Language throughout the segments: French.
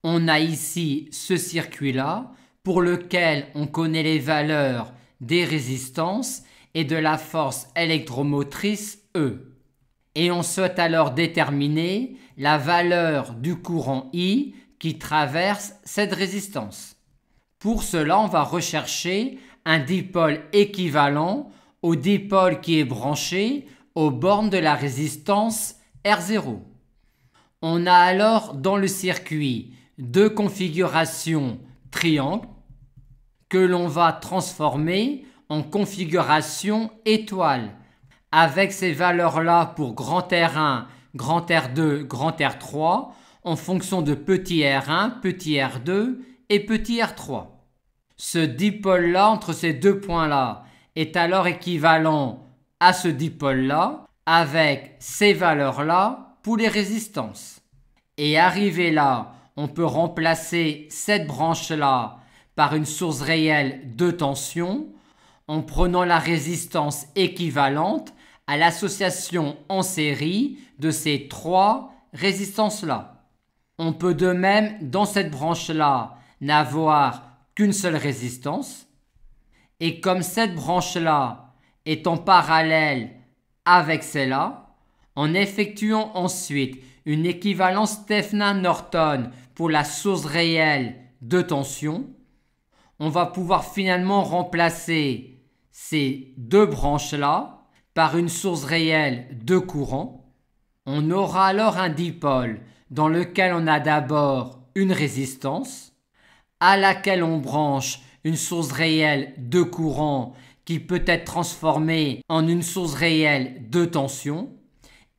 On a ici ce circuit-là pour lequel on connaît les valeurs des résistances et de la force électromotrice E. Et on souhaite alors déterminer la valeur du courant I qui traverse cette résistance. Pour cela, on va rechercher un dipôle équivalent au dipôle qui est branché aux bornes de la résistance R0. On a alors dans le circuit deux configurations triangle que l'on va transformer en configuration étoile avec ces valeurs-là pour grand R1, grand R2, grand R3 en fonction de petit r1, petit r2 et petit r3. Ce dipôle-là entre ces deux points-là est alors équivalent à ce dipôle-là avec ces valeurs-là pour les résistances. Et arrivé là, on peut remplacer cette branche-là par une source réelle de tension en prenant la résistance équivalente à l'association en série de ces trois résistances-là. On peut de même, dans cette branche-là, n'avoir qu'une seule résistance. Et comme cette branche-là est en parallèle avec celle-là, en effectuant ensuite une équivalence Thévenin-Norton pour la source réelle de tension, on va pouvoir finalement remplacer ces deux branches-là par une source réelle de courant. On aura alors un dipôle dans lequel on a d'abord une résistance, à laquelle on branche une source réelle de courant qui peut être transformée en une source réelle de tension,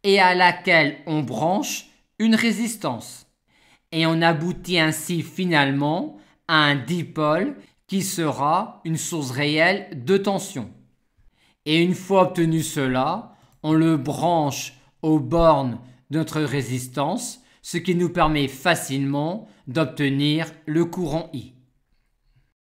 et à laquelle on branche une résistance. Et on aboutit ainsi finalement à un dipôle qui sera une source réelle de tension. Et une fois obtenu cela, on le branche aux bornes de notre résistance, ce qui nous permet facilement d'obtenir le courant I.